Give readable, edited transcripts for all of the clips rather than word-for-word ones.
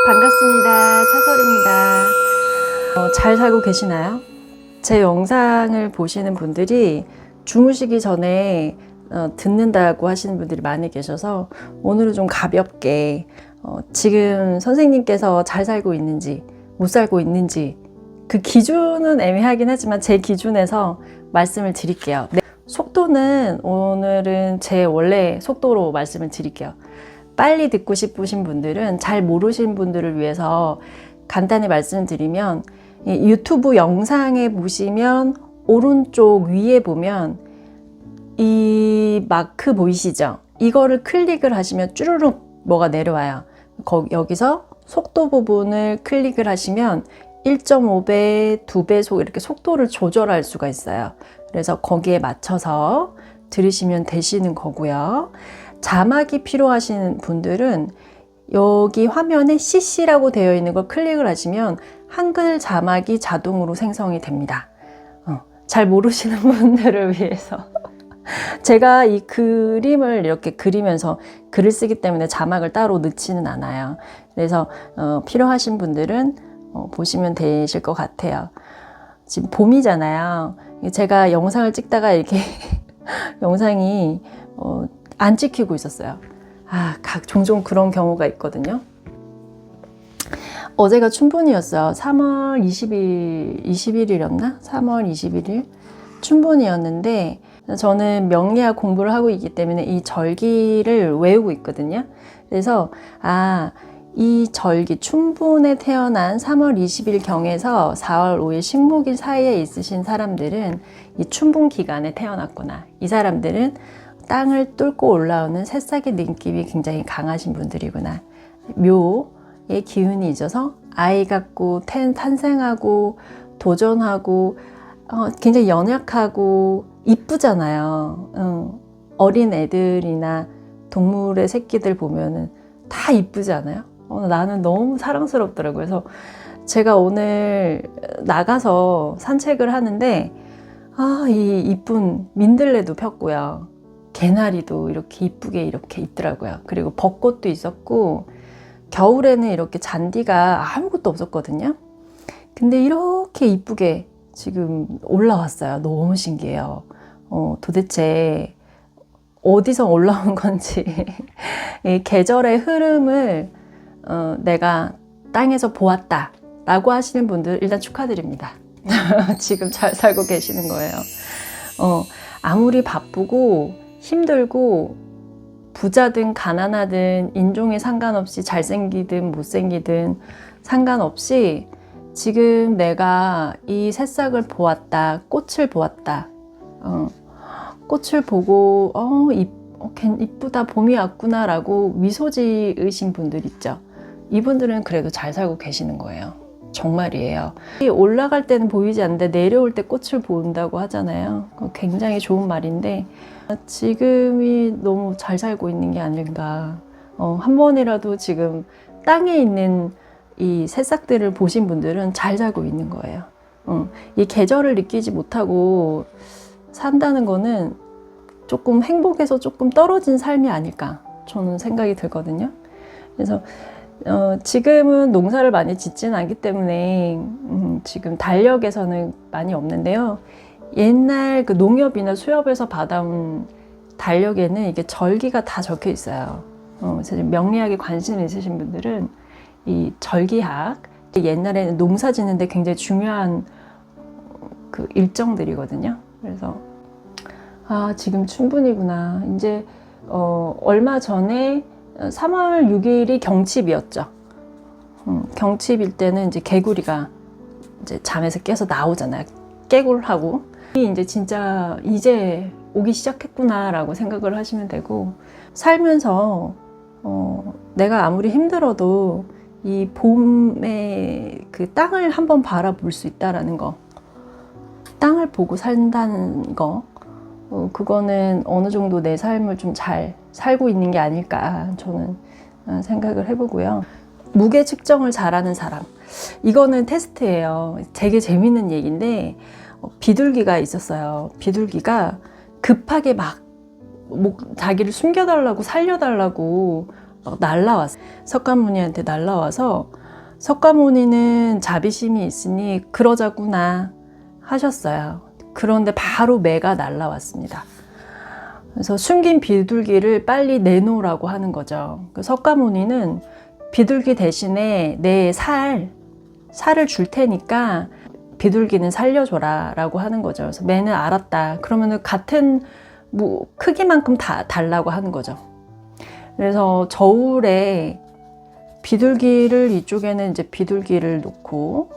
반갑습니다. 차설입니다. 잘 살고 계시나요? 제 영상을 보시는 분들이 주무시기 전에 듣는다고 하시는 분들이 많이 계셔서 오늘은 좀 가볍게 지금 선생님께서 잘 살고 있는지 못 살고 있는지 그 기준은 애매하긴 하지만 제 기준에서 말씀을 드릴게요. 네, 속도는 오늘은 제 원래 속도로 말씀을 드릴게요. 빨리 듣고 싶으신 분들은 잘 모르신 분들을 위해서 간단히 말씀드리면 유튜브 영상에 보시면 오른쪽 위에 보면 이 마크 보이시죠? 이거를 클릭을 하시면 쭈르륵 뭐가 내려와요. 여기서 속도 부분을 클릭을 하시면 1.5배, 2배속 이렇게 속도를 조절할 수가 있어요. 그래서 거기에 맞춰서 들으시면 되시는 거고요. 자막이 필요하신 분들은 여기 화면에 CC라고 되어 있는 걸 클릭을 하시면 한글 자막이 자동으로 생성이 됩니다. 잘 모르시는 분들을 위해서 제가 이 그림을 이렇게 그리면서 글을 쓰기 때문에 자막을 따로 넣지는 않아요. 그래서 필요하신 분들은 보시면 되실 것 같아요. 지금 봄이잖아요. 제가 영상을 찍다가 이렇게 영상이 안 찍히고 있었어요. 종종 그런 경우가 있거든요. 어제가 춘분이었어요. 3월 20일이었나? 3월 21일 춘분이었는데 저는 명리학 공부를 하고 있기 때문에 이 절기를 외우고 있거든요. 그래서 이 절기 춘분에 태어난 3월 20일 경에서 4월 5일 식목일 사이에 있으신 사람들은 이 춘분 기간에 태어났구나. 이 사람들은 땅을 뚫고 올라오는 새싹의 느낌이 굉장히 강하신 분들이구나. 묘의 기운이 있어서 아이 갖고 탄생하고 도전하고 굉장히 연약하고 이쁘잖아요. 어린 애들이나 동물의 새끼들 보면은 다 이쁘지 않아요? 나는 너무 사랑스럽더라고요. 그래서 제가 오늘 나가서 산책을 하는데 이 이쁜 민들레도 폈고요. 개나리도 이렇게 이쁘게 이렇게 있더라고요. 그리고 벚꽃도 있었고 겨울에는 이렇게 잔디가 아무것도 없었거든요. 근데 이렇게 이쁘게 지금 올라왔어요. 너무 신기해요. 도대체 어디서 올라온 건지 이 계절의 흐름을 내가 땅에서 보았다 라고 하시는 분들 일단 축하드립니다. 지금 잘 살고 계시는 거예요. 아무리 바쁘고 힘들고 부자든 가난하든 인종에 상관없이 잘생기든 못생기든 상관없이 지금 내가 이 새싹을 보았다, 꽃을 보았다, 꽃을 보고 이쁘다, 봄이 왔구나 라고 미소 지으신 분들 있죠. 이분들은 그래도 잘 살고 계시는 거예요. 정말이에요. 올라갈 때는 보이지 않는데 내려올 때 꽃을 본다고 하잖아요. 굉장히 좋은 말인데 지금이 너무 잘 살고 있는 게 아닌가. 한 번이라도 지금 땅에 있는 이 새싹들을 보신 분들은 잘 살고 있는 거예요. 이 계절을 느끼지 못하고 산다는 거는 조금 행복에서 조금 떨어진 삶이 아닐까 저는 생각이 들거든요. 그래서 지금은 농사를 많이 짓지는 않기 때문에 지금 달력에서는 많이 없는데요. 옛날 그 농협이나 수협에서 받아온 달력에는 이게 절기가 다 적혀 있어요. 그래서 명리학에 관심 있으신 분들은 이 절기학, 옛날에는 농사 짓는데 굉장히 중요한 그 일정들이거든요. 그래서 지금 춘분이구나. 이제 얼마 전에 3월 6일이 경칩이었죠. 경칩일 때는 이제 개구리가 이제 잠에서 깨서 나오잖아요. 깨굴하고 이제 진짜 이제 오기 시작했구나라고 생각을 하시면 되고, 살면서 내가 아무리 힘들어도 이 봄에 그 땅을 한번 바라볼 수 있다라는 거, 땅을 보고 산다는 거, 그거는 어느 정도 내 삶을 좀 잘 살고 있는 게 아닐까 저는 생각을 해보고요. 무게 측정을 잘하는 사람, 이거는 테스트예요. 되게 재밌는 얘기인데 비둘기가 있었어요. 비둘기가 급하게 막 자기를 숨겨달라고 살려달라고 막 날라왔어요. 석가모니한테 날라와서 석가모니는 자비심이 있으니 그러자구나 하셨어요. 그런데 바로 매가 날라왔습니다. 그래서 숨긴 비둘기를 빨리 내놓으라고 하는 거죠. 석가모니는 비둘기 대신에 내 살을 줄 테니까 비둘기는 살려줘라 라고 하는 거죠. 그래서 매는 알았다. 그러면은 같은 크기만큼 다 달라고 하는 거죠. 그래서 저울에 비둘기를 이쪽에는 이제 비둘기를 놓고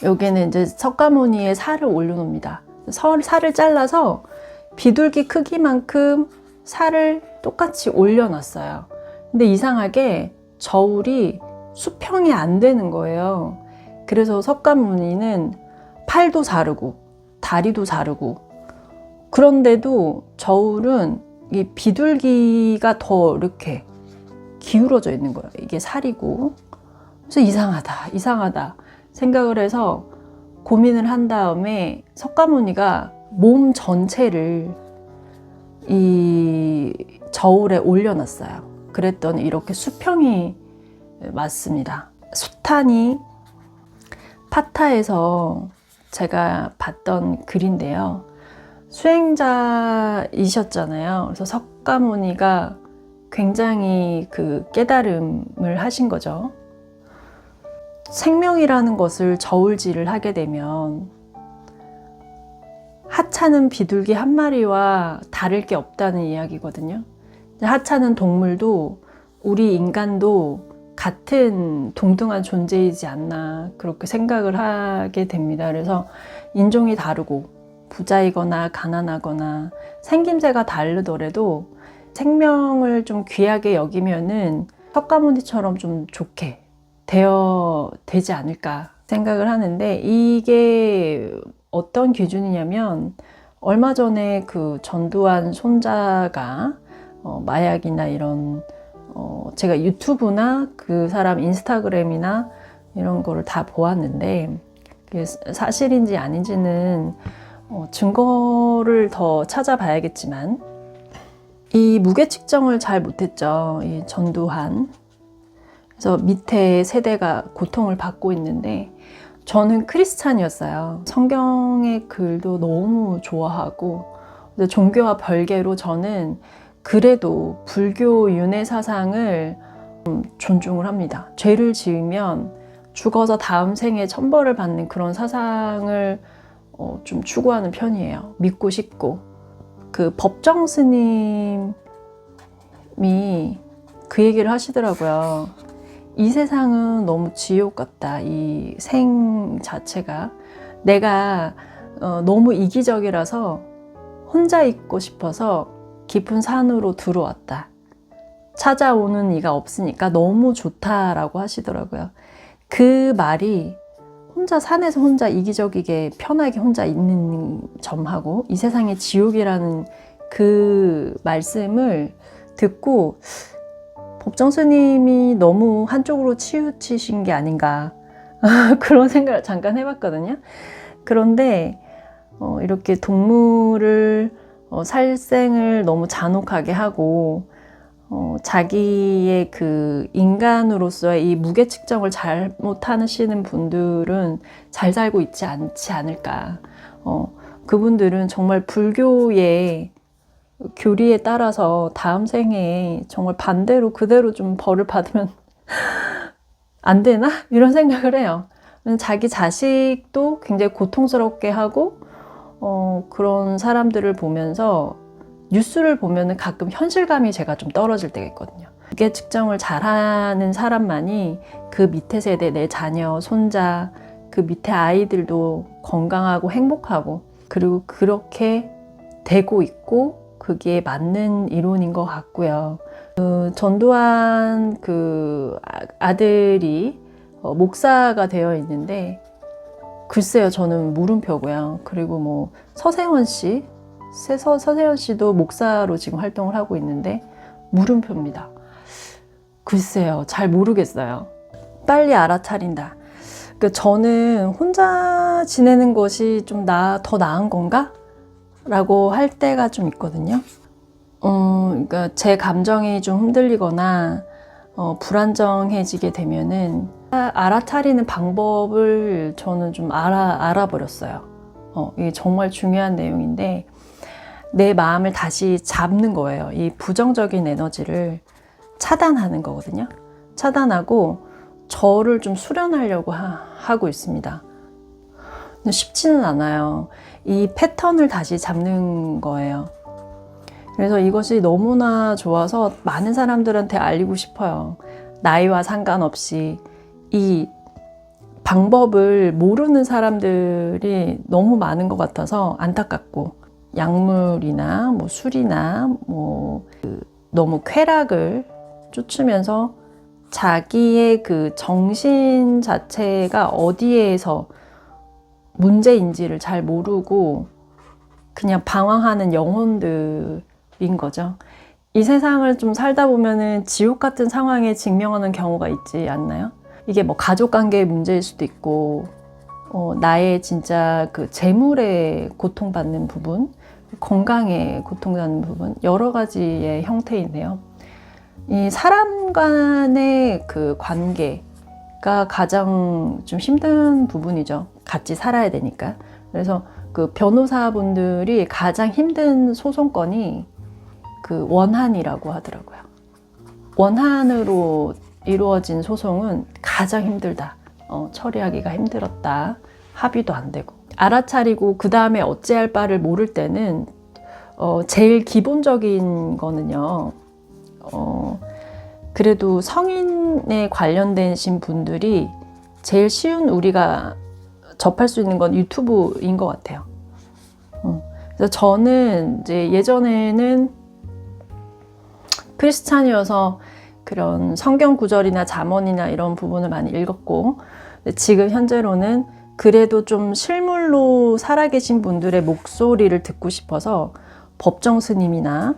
여기는 이제 석가모니의 살을 올려놓습니다. 살을 잘라서 비둘기 크기만큼 살을 똑같이 올려놨어요. 근데 이상하게 저울이 수평이 안 되는 거예요. 그래서 석가모니는 팔도 자르고 다리도 자르고 그런데도 저울은 이 비둘기가 더 이렇게 기울어져 있는 거예요. 이게 살이고. 그래서 이상하다 생각을 해서 고민을 한 다음에 석가모니가 몸 전체를 이 저울에 올려놨어요. 그랬더니 이렇게 수평이 맞습니다. 수탄이 파타에서 제가 봤던 글인데요. 수행자이셨잖아요. 그래서 석가모니가 굉장히 그 깨달음을 하신 거죠. 생명이라는 것을 저울질을 하게 되면 하찮은 비둘기 한 마리와 다를 게 없다는 이야기거든요. 하찮은 동물도 우리 인간도 같은 동등한 존재이지 않나 그렇게 생각을 하게 됩니다. 그래서 인종이 다르고 부자이거나 가난하거나 생김새가 다르더라도 생명을 좀 귀하게 여기면은 석가모니처럼 좀 좋게 되지 않을까 생각을 하는데, 이게 어떤 기준이냐면 얼마 전에 그 전두환 손자가 마약이나 이런 제가 유튜브나 그 사람 인스타그램이나 이런 거를 다 보았는데 그게 사실인지 아닌지는 증거를 더 찾아봐야겠지만 이 무게 측정을 잘 못했죠. 이 전두환. 그래서 밑에 세대가 고통을 받고 있는데, 저는 크리스찬이었어요. 성경의 글도 너무 좋아하고, 근데 종교와 별개로 저는 그래도 불교 윤회 사상을 존중을 합니다. 죄를 지으면 죽어서 다음 생에 천벌을 받는 그런 사상을 좀 추구하는 편이에요. 믿고 싶고. 그 법정 스님이 그 얘기를 하시더라고요. 이 세상은 너무 지옥 같다. 이 생 자체가. 내가 너무 이기적이라서 혼자 있고 싶어서 깊은 산으로 들어왔다. 찾아오는 이가 없으니까 너무 좋다라고 하시더라고요. 그 말이 혼자 산에서 혼자 이기적이게 편하게 혼자 있는 점하고 이 세상의 지옥이라는 그 말씀을 듣고 법정 스님이 너무 한쪽으로 치우치신 게 아닌가 그런 생각을 잠깐 해봤거든요. 그런데 이렇게 동물을 살생을 너무 잔혹하게 하고 자기의 그 인간으로서의 이 무게 측정을 잘못하시는 분들은 잘 살고 있지 않지 않을까. 그분들은 정말 불교의 교리에 따라서 다음 생에 정말 반대로 그대로 좀 벌을 받으면 안 되나? 이런 생각을 해요. 자기 자식도 굉장히 고통스럽게 하고 그런 사람들을 보면서 뉴스를 보면은 가끔 현실감이 제가 좀 떨어질 때가 있거든요. 무게 측정을 잘하는 사람만이 그 밑에 세대, 내 자녀, 손자, 그 밑에 아이들도 건강하고 행복하고 그리고 그렇게 되고 있고 그게 맞는 이론인 것 같고요. 전두환 그 아들이 목사가 되어 있는데 글쎄요, 저는 물음표고요. 그리고 뭐 서세원 씨도 목사로 지금 활동을 하고 있는데 물음표입니다. 글쎄요, 잘 모르겠어요. 빨리 알아차린다. 그러니까 저는 혼자 지내는 것이 좀 더 나은 건가? 라고 할 때가 좀 있거든요. 그러니까 제 감정이 좀 흔들리거나 불안정해지게 되면은 알아차리는 방법을 저는 좀 알아버렸어요. 이게 정말 중요한 내용인데 내 마음을 다시 잡는 거예요. 이 부정적인 에너지를 차단하는 거거든요. 차단하고 저를 좀 수련하려고 하고 있습니다. 근데 쉽지는 않아요. 이 패턴을 다시 잡는 거예요. 그래서 이것이 너무나 좋아서 많은 사람들한테 알리고 싶어요. 나이와 상관없이 이 방법을 모르는 사람들이 너무 많은 것 같아서 안타깝고, 약물이나 뭐 술이나 너무 쾌락을 쫓으면서 자기의 그 정신 자체가 어디에서 문제인지를 잘 모르고 그냥 방황하는 영혼들인 거죠. 이 세상을 좀 살다 보면은 지옥 같은 상황에 직면하는 경우가 있지 않나요? 이게 뭐 가족 관계의 문제일 수도 있고, 나의 진짜 그 재물에 고통받는 부분, 건강에 고통받는 부분, 여러 가지의 형태인데요. 이 사람 간의 그 관계가 가장 좀 힘든 부분이죠. 같이 살아야 되니까. 그래서 그 변호사분들이 가장 힘든 소송건이 그 원한이라고 하더라고요. 원한으로 이루어진 소송은 가장 힘들다. 처리하기가 힘들었다. 합의도 안 되고. 알아차리고 그 다음에 어찌할 바를 모를 때는 제일 기본적인 거는요. 그래도 성인에 관련되신 분들이 제일 쉬운 우리가 접할 수 있는 건 유튜브인 것 같아요. 그래서 저는 이제 예전에는 크리스찬이어서 그런 성경 구절이나 잠언이나 이런 부분을 많이 읽었고, 지금 현재로는 그래도 좀 실물로 살아계신 분들의 목소리를 듣고 싶어서 법정 스님이나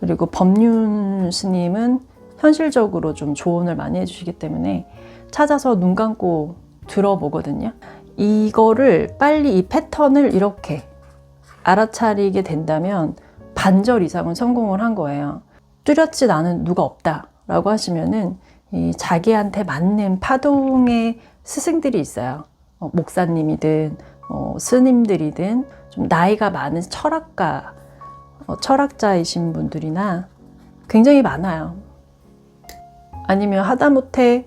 그리고 법륜 스님은 현실적으로 좀 조언을 많이 해주시기 때문에 찾아서 눈 감고 들어보거든요. 이거를 빨리 이 패턴을 이렇게 알아차리게 된다면 반절 이상은 성공을 한 거예요. 뚜렷이 나는 누가 없다 라고 하시면은 이 자기한테 맞는 파동의 스승들이 있어요. 목사님이든 스님들이든 좀 나이가 많은 철학자이신 분들이나 굉장히 많아요. 아니면 하다못해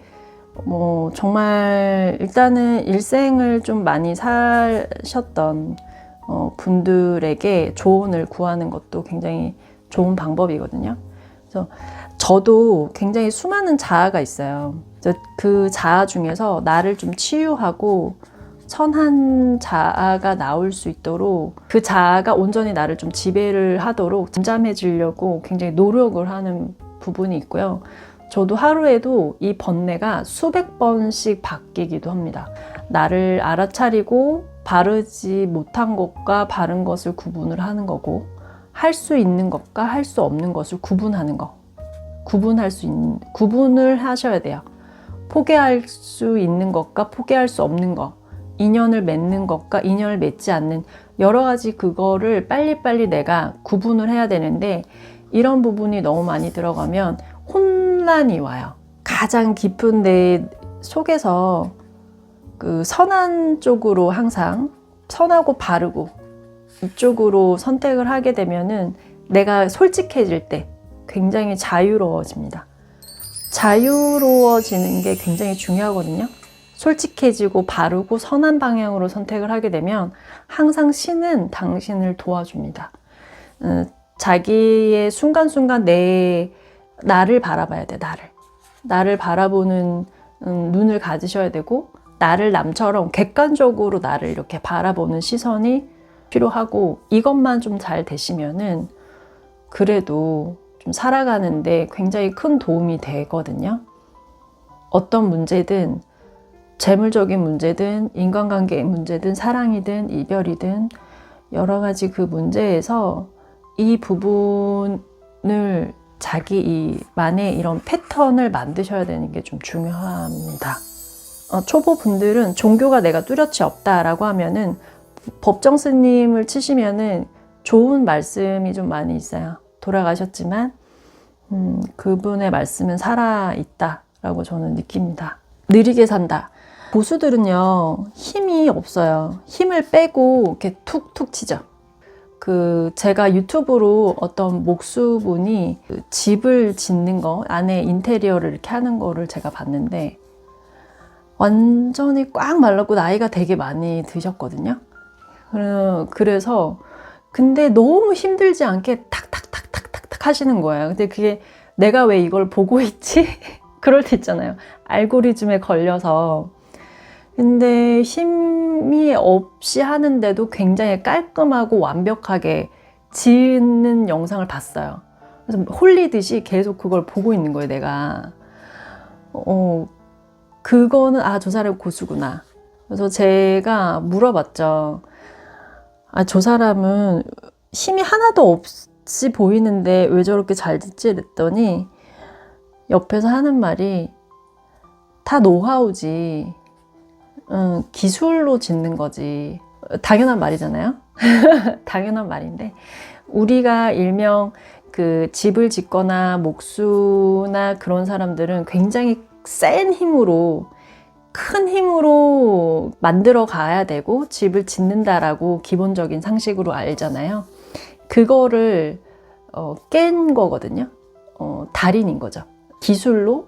정말 일단은 일생을 좀 많이 사셨던 분들에게 조언을 구하는 것도 굉장히 좋은 방법이거든요. 그래서 저도 굉장히 수많은 자아가 있어요. 그 자아 중에서 나를 좀 치유하고 선한 자아가 나올 수 있도록, 그 자아가 온전히 나를 좀 지배를 하도록 잠잠해지려고 굉장히 노력을 하는 부분이 있고요. 저도 하루에도 이 번뇌가 수백 번씩 바뀌기도 합니다. 나를 알아차리고 바르지 못한 것과 바른 것을 구분을 하는 거고, 할 수 있는 것과 할 수 없는 것을 구분하는 거. 구분을 하셔야 돼요. 포기할 수 있는 것과 포기할 수 없는 것. 인연을 맺는 것과 인연을 맺지 않는 여러 가지, 그거를 빨리빨리 내가 구분을 해야 되는데, 이런 부분이 너무 많이 들어가면 혼란이 와요. 가장 깊은 내 속에서 그 선한 쪽으로, 항상 선하고 바르고 이쪽으로 선택을 하게 되면은 내가 솔직해질 때 굉장히 자유로워집니다. 자유로워지는 게 굉장히 중요하거든요. 솔직해지고 바르고 선한 방향으로 선택을 하게 되면 항상 신은 당신을 도와줍니다. 자기의 순간순간 나를 바라봐야 돼. 나를 바라보는 눈을 가지셔야 되고, 나를 남처럼 객관적으로 나를 이렇게 바라보는 시선이 필요하고, 이것만 좀 잘 되시면은 그래도 좀 살아가는데 굉장히 큰 도움이 되거든요. 어떤 문제든, 재물적인 문제든 인간관계의 문제든 사랑이든 이별이든 여러 가지 그 문제에서 이 부분을 자기만의 이런 패턴을 만드셔야 되는 게 좀 중요합니다. 초보분들은 종교가 내가 뚜렷이 없다라고 하면은 법정 스님을 치시면은 좋은 말씀이 좀 많이 있어요. 돌아가셨지만 그분의 말씀은 살아있다라고 저는 느낍니다. 느리게 산다. 고수들은요, 힘이 없어요. 힘을 빼고 이렇게 툭툭 치죠. 제가 유튜브로 어떤 목수분이 집을 짓는 거, 안에 인테리어를 이렇게 하는 거를 제가 봤는데, 완전히 꽉 말랐고 나이가 되게 많이 드셨거든요. 그래서, 근데 너무 힘들지 않게 탁탁탁탁탁탁 하시는 거예요. 근데 그게 내가 왜 이걸 보고 있지? 그럴 때 있잖아요. 알고리즘에 걸려서. 근데 힘이 없이 하는데도 굉장히 깔끔하고 완벽하게 짓는 영상을 봤어요. 그래서 홀리듯이 계속 그걸 보고 있는 거예요, 내가. 그거는, 저 사람 고수구나. 그래서 제가 물어봤죠. 저 사람은 힘이 하나도 없이 보이는데 왜 저렇게 잘 짓지? 그랬더니 옆에서 하는 말이 다 노하우지. 기술로 짓는 거지. 당연한 말이잖아요. 당연한 말인데, 우리가 일명 집을 짓거나 목수나 그런 사람들은 굉장히 센 힘으로, 큰 힘으로 만들어 가야 되고 집을 짓는다라고 기본적인 상식으로 알잖아요. 그거를 깬 거거든요. 달인인 거죠. 기술로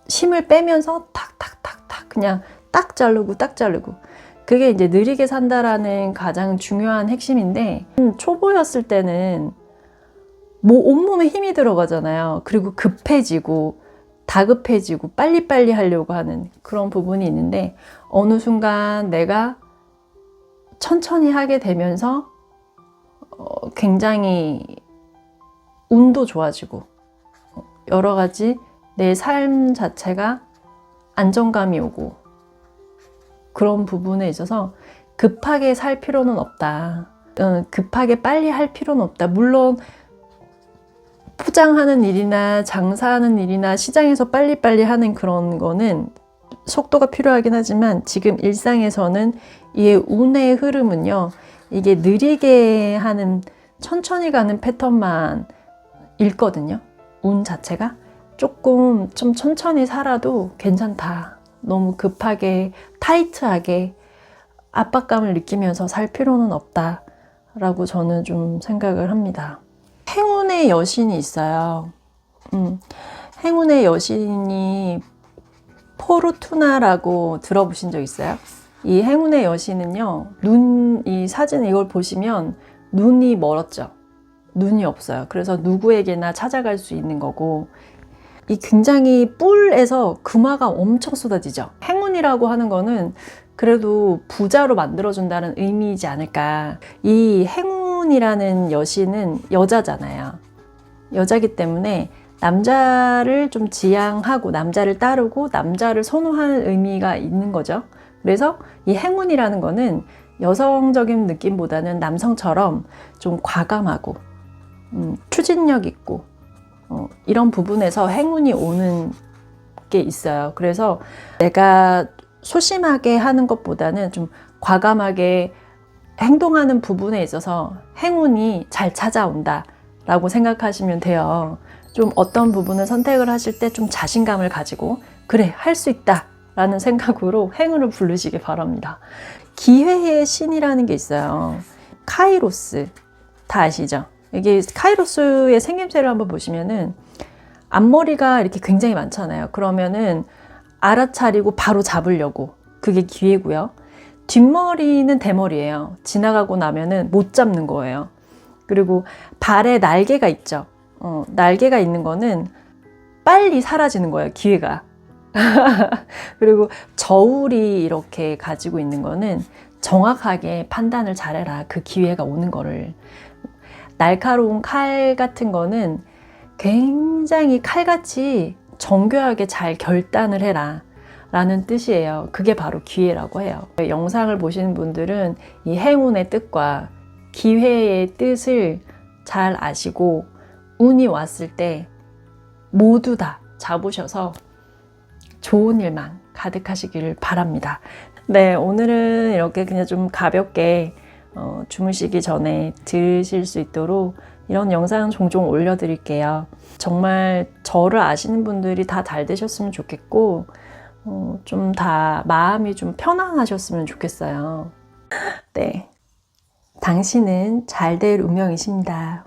힘을 빼면서 탁탁탁탁 그냥 딱 자르고 딱 자르고, 그게 이제 느리게 산다라는 가장 중요한 핵심인데, 초보였을 때는 온몸에 힘이 들어가잖아요. 그리고 급해지고 다급해지고 빨리빨리 하려고 하는 그런 부분이 있는데, 어느 순간 내가 천천히 하게 되면서 굉장히 운도 좋아지고 여러 가지 내 삶 자체가 안정감이 오고, 그런 부분에 있어서 급하게 살 필요는 없다. 급하게 빨리 할 필요는 없다. 물론 포장하는 일이나 장사하는 일이나 시장에서 빨리빨리 하는 그런 거는 속도가 필요하긴 하지만, 지금 일상에서는 이 운의 흐름은요, 이게 느리게 하는, 천천히 가는 패턴만 읽거든요. 운 자체가 조금 좀 천천히 살아도 괜찮다. 너무 급하게 타이트하게 압박감을 느끼면서 살 필요는 없다라고 저는 좀 생각을 합니다. 행운의 여신이 있어요. 행운의 여신이 포르투나라고 들어보신 적 있어요? 이 행운의 여신은요, 이 사진 이걸 보시면 눈이 멀었죠. 눈이 없어요. 그래서 누구에게나 찾아갈 수 있는 거고, 이 굉장히 뿔에서 금화가 엄청 쏟아지죠. 행운이라고 하는 거는 그래도 부자로 만들어준다는 의미이지 않을까. 이 행운이라는 여신은 여자잖아요. 여자기 때문에 남자를 좀 지향하고 남자를 따르고 남자를 선호하는 의미가 있는 거죠. 그래서 이 행운이라는 거는 여성적인 느낌보다는 남성처럼 좀 과감하고 추진력 있고 이런 부분에서 행운이 오는 게 있어요. 그래서 내가 소심하게 하는 것보다는 좀 과감하게 행동하는 부분에 있어서 행운이 잘 찾아온다 라고 생각하시면 돼요. 좀 어떤 부분을 선택을 하실 때 좀 자신감을 가지고, 그래, 할 수 있다 라는 생각으로 행운을 부르시기 바랍니다. 기회의 신이라는 게 있어요. 카이로스 다 아시죠? 이게 카이로스의 생김새를 한번 보시면은 앞머리가 이렇게 굉장히 많잖아요. 그러면은 알아차리고 바로 잡으려고, 그게 기회고요. 뒷머리는 대머리예요. 지나가고 나면은 못 잡는 거예요. 그리고 발에 날개가 있죠. 날개가 있는 거는 빨리 사라지는 거예요, 기회가. 그리고 저울이 이렇게 가지고 있는 거는 정확하게 판단을 잘해라, 그 기회가 오는 거를. 날카로운 칼 같은 거는 굉장히 칼같이 정교하게 잘 결단을 해라 라는 뜻이에요. 그게 바로 기회라고 해요. 영상을 보시는 분들은 이 행운의 뜻과 기회의 뜻을 잘 아시고, 운이 왔을 때 모두 다 잡으셔서 좋은 일만 가득하시기를 바랍니다. 네, 오늘은 이렇게 그냥 좀 가볍게 주무시기 전에 들으실 수 있도록 이런 영상 종종 올려드릴게요. 정말 저를 아시는 분들이 다 잘 되셨으면 좋겠고 좀 다 마음이 좀 편안하셨으면 좋겠어요. 네, 당신은 잘 될 운명이십니다.